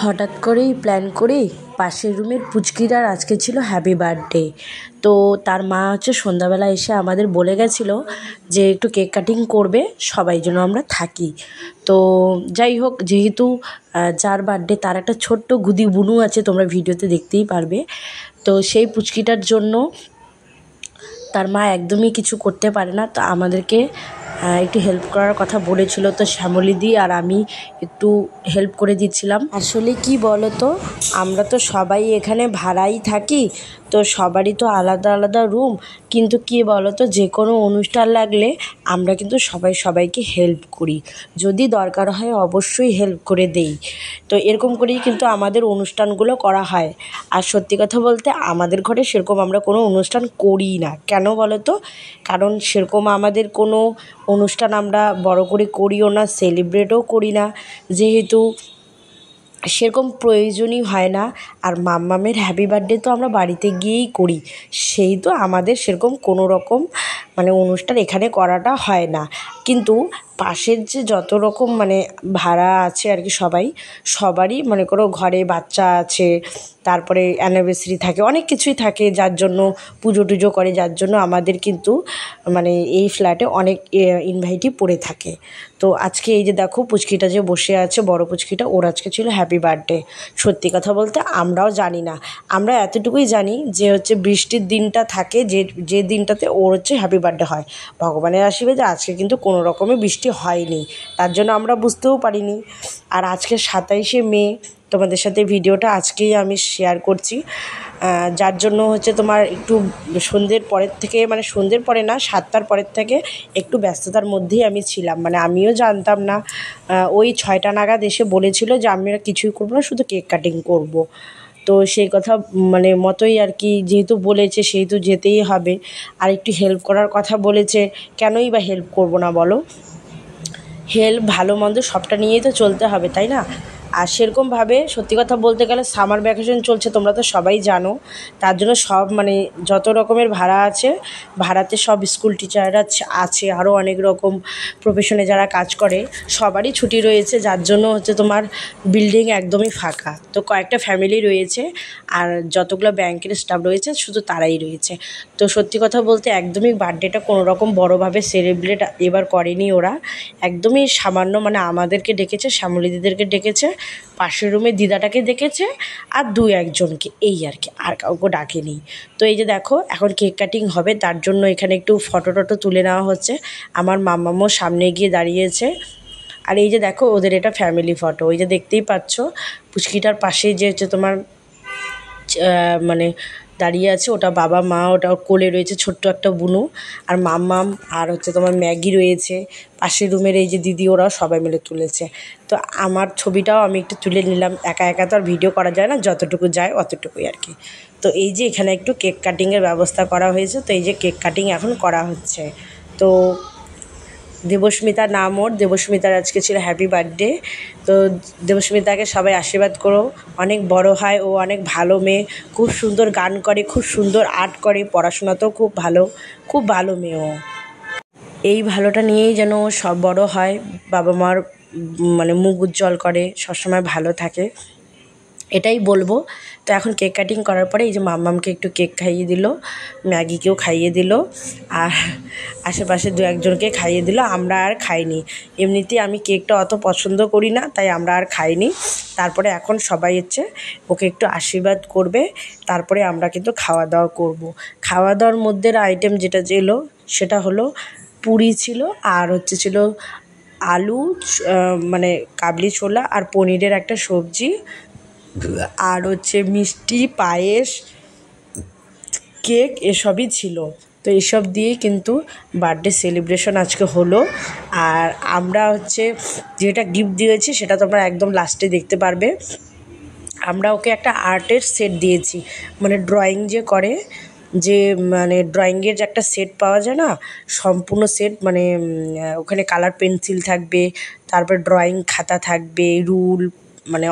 হঠাৎ করেই প্ল্যান করেই পাশের রুমের পুচকিটার আজকে ছিল হ্যাপি বার্থডে। তো তার মা সন্ধ্যাবেলা এসে আমাদের বলে গেছিলো যে একটু কেক কাটিং করবে, সবাই যেন আমরা থাকি। তো যাই হোক, যেহেতু যার বার্থডে তার একটা ছোট্ট গুদি বুনু আছে, তোমরা ভিডিওতে দেখতেই পারবে। তো সেই পুচকিটার জন্য তার মা একদমই কিছু করতে পারে না, তো আমাদেরকে একটু হেল্প করার কথা বলেছিল। তো শ্যামলীদি আর আমি একটু হেল্প করে দিচ্ছিলাম। আসলে কি বলো তো, আমরা তো সবাই এখানে ভাড়াই থাকি, তো সবারই তো আলাদা আলাদা রুম, কিন্তু কি বলো তো, যে কোনো অনুষ্ঠান লাগলে আমরা কিন্তু সবাই সবাইকে হেল্প করি, যদি দরকার হয় অবশ্যই হেল্প করে দেই। তো এরকম করেই কিন্তু আমাদের অনুষ্ঠানগুলো করা হয়। আর সত্যি কথা বলতে আমাদের ঘরে সেরকম আমরা কোনো অনুষ্ঠান করি না। কেন বলো তো? কারণ সেরকম আমাদের কোনো অনুষ্ঠান আমরা বড় করে করিও না, সেলিব্রেটও করি না, যেহেতু সেরকম প্রয়োজনই হয় না। আর মাম্মামের হ্যাপি বার্থডে তো আমরা বাড়িতে গিয়েই করি, সেই তো আমাদের সেরকম কোনো রকম অনুষ্ঠান এখানে করাটা হয় না। কিন্তু পাশের যে যত রকম ভাড়া আছে আর কি, সবারই মনে করো ঘরে বাচ্চা আছে, তারপরে অ্যানিভার্সারি থাকে, অনেক কিছুই থাকে, যার জন্য পুজো টুজো করে, যার জন্য আমাদের কিন্তু এই ফ্ল্যাটে অনেক ইনভাইটই পড়ে থাকে। তো আজকে এই যে দেখো পুচকিটা যে বসে আছে, বড় পুচকিটা, ওর আজকে ছিল হ্যাপি বার্থডে। সত্যি কথা বলতে আমরাও জানি না, আমরা এতটুকুই জানি যে বৃষ্টির দিনটা থাকে, যে দিনটাতে ওর হ্যাপি বার্থডে হয়, ভগবানের আশীর্বাদে আজকে কিন্তু কোনো রকমে বৃষ্টি হয়নি, তার জন্য আমরা বুঝতেও পারিনি। আর আজকে 27শে মে, তোমাদের সাথে ভিডিওটা আজকেই আমি শেয়ার করছি, যার জন্য তোমার একটু সন্ধ্যের পরের থেকে, সন্ধ্যের পরে না, 7টার পরের থেকে একটু ব্যস্ততার মধ্যেই আমি ছিলাম। আমিও জানতাম না, ওই 6টা নাগাদ এসে বলেছিল যে আমরা কিছুই করবো না, শুধু কেক কাটিং করব। তো সেই কথা মতোই আর কি, যেহেতু বলেছে সেহেতু যেতেই হবে। আর একটু হেল্প করার কথা বলেছে, কেনই বা হেল্প করব না বলো? হেল্প ভালো মন্দ সবটা নিয়েই তো চলতে হবে, তাই না? আর সেরকমভাবে সত্যি কথা বলতে গেলে সামার ভ্যাকেশন চলছে, তোমরা তো সবাই জানো, তার জন্য সব যত রকমের ভাড়া আছে, ভাড়াতে সব স্কুল টিচাররা আছে, আরও অনেক রকম প্রফেশনে যারা কাজ করে, সবারই ছুটি রয়েছে, যার জন্য তোমার বিল্ডিং একদমই ফাঁকা। তো কয়েকটা ফ্যামিলি রয়েছে, আর যতগুলো ব্যাংকের স্টাফ রয়েছে শুধু তারাই রয়েছে। তো সত্যি কথা বলতে একদমই বার্থডেটা কোনো রকম বড়োভাবে সেলিব্রেট এবার করেনি ওরা, একদমই সামান্য, আমাদেরকে ডেকেছে, শ্যামলীদিদেরকে ডেকেছে, পাশের রুমে দিদাটাকে ডেকেছে, আর 2-1জনকে, এই আর কি, আর কাউকে ডাকেনি। তো এই যে দেখো এখন কেক কাটিং হবে, তার জন্য এখানে একটু ফটো টটো তুলে নেওয়া হচ্ছে। আমার মাম্মামও সামনে গিয়ে দাঁড়িয়েছে। আর এই যে দেখো ওদের এটা ফ্যামিলি ফটো, ওই যে দেখতেই পাচ্ছ পুচকিটার পাশেই যে তোমার দাঁড়িয়ে আছে, ওটা বাবা মা, ওটা কোলে রয়েছে ছোট্ট একটা বুনু, আর মাম্মাম, আর তোমার ম্যাগি রয়েছে, পাশের রুমের এই যে দিদি, ওরাও সবাই মিলে তুলেছে। তো আমার ছবিটাও আমি একটু তুলে নিলাম, একা একা তো আর ভিডিও করা যায় না, যতটুকু যায় অতটুকুই আর কি। তো এই যে এখানে একটু কেক কাটিংয়ের ব্যবস্থা করা হয়েছে, তো এই যে কেক কাটিং এখন করা হচ্ছে। তো দেবস্মিতা নাম ওর, দেবস্মিতার আজকে ছিল হ্যাপি বার্থডে। তো দেবস্মিতাকে সবাই আশীর্বাদ করো, অনেক বড় হয়, ও অনেক ভালো মেয়ে, খুব সুন্দর গান করে, খুব সুন্দর আর্ট করে, পড়াশোনাতেও খুব ভালো মেয়ে ও। এই ভালোটা নিয়েই যেন ও সব বড় হয়, বাবা মার মুখ উজ্জ্বল করে, সবসময় ভালো থাকে, এটাই বলবো। তো এখন কেক কাটিং করার পরে এই যে মাম্মামকে একটু কেক খাইয়ে দিল, ম্যাগিকেও খাইয়ে দিল, আর আশেপাশে 2-1জনকে খাইয়ে দিল। আমরা আর খাইনি, এমনিতেই আমি কেকটা অত পছন্দ করি না, তাই আমরা আর খাইনি। তারপরে এখন সবাই ওকে একটু আশীর্বাদ করবে, তারপরে আমরা কিন্তু খাওয়া দাওয়া করব। খাওয়া দাওয়ার মধ্যে আইটেম যেটা ছিল সেটা হলো পুরি ছিল, আর ছিল আলু, কাবলি ছোলা আর পনিরের একটা সবজি, আর মিষ্টি, পায়েস, কেক, এসবই ছিল। তো এসব দিয়েই কিন্তু বার্থডে সেলিব্রেশন আজকে হলো। আর আমরা যেটা গিফট দিয়েছি সেটা তোমরা একদম লাস্টে দেখতে পারবে। আমরা ওকে একটা আর্টের সেট দিয়েছি, ড্রয়িং যে করে, যে ড্রয়িংয়ের যে একটা সেট পাওয়া যায় না, সম্পূর্ণ সেট, ওখানে কালার পেন্সিল থাকবে, তারপরে ড্রয়িং খাতা থাকবে, রুল,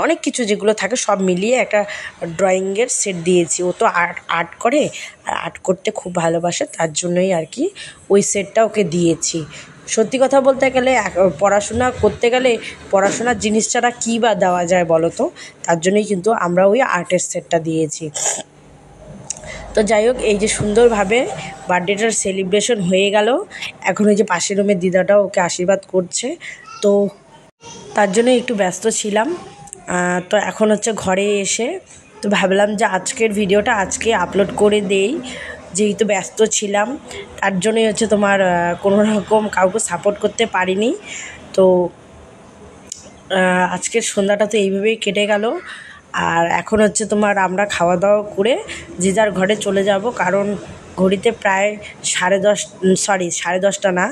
অনেক কিছু যেগুলো থাকে সব মিলিয়ে একটা ড্রয়িংয়ের সেট দিয়েছি। ও তো আর্ট করে, আর আর্ট করতে খুব ভালোবাসে, তার জন্যই আর কি ওই সেটটা ওকে দিয়েছি। সত্যি কথা বলতে গেলে পড়াশোনা করতে গেলে পড়াশোনার জিনিস ছাড়া কী বা দেওয়া যায় বলো তো? তার জন্যই কিন্তু আমরা ওই আর্টের সেটটা দিয়েছি। তো যাই হোক, এই যে সুন্দরভাবে বার্থডেটার সেলিব্রেশন হয়ে গেল। এখন ওই যে পাশের রুমের দিদাটাও ওকে আশীর্বাদ করছে, তো তার জন্য একটু ব্যস্ত ছিলাম। তো এখন হচ্ছে ঘরে এসে তো ভাবলাম যে আজকের ভিডিওটা আজকে আপলোড করে দেই, যেহেতু ব্যস্ত ছিলাম তার জন্যই হচ্ছে তোমার কোনো রকম কাউকে সাপোর্ট করতে পারিনি। তো আজকের সন্ধ্যাটা তো এইভাবেই কেটে গেল। আর এখন হচ্ছে তোমার আমরা খাওয়া দাওয়া করে যে যার ঘরে চলে যাব, কারণ ঘড়িতে প্রায় 10:30 না,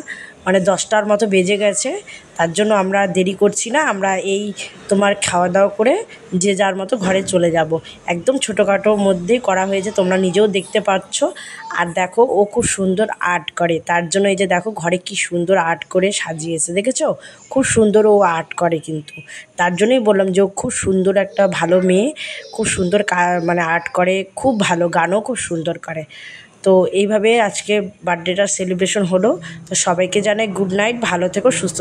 মানে 10টার মতো বেজে গেছে। তার জন্য আমরা দেরি করছি না, আমরা এই তোমার খাওয়া দাওয়া করে যে যার মতো ঘরে চলে যাব। একদম ছোটোখাটোর মধ্যেই করা হয়েছে, তোমরা নিজেও দেখতে পাচ্ছ। আর দেখো ও খুব সুন্দর আর্ট করে, তার জন্য এই যে দেখো ঘরে কি সুন্দর আর্ট করে সাজিয়েছে, দেখেছো? খুব সুন্দর ও আর্ট করে, কিন্তু তার জন্যই বললাম যে ও খুব সুন্দর একটা ভালো মেয়ে, খুব সুন্দর মানে আর্ট করে, খুব ভালো গানও খুব সুন্দর করে। তো এইভাবে আজকে বার্থডেটার সেলিব্রেশন হলো। তো সবাইকে জানাই গুড নাইট, ভালো থেকো, সুস্থ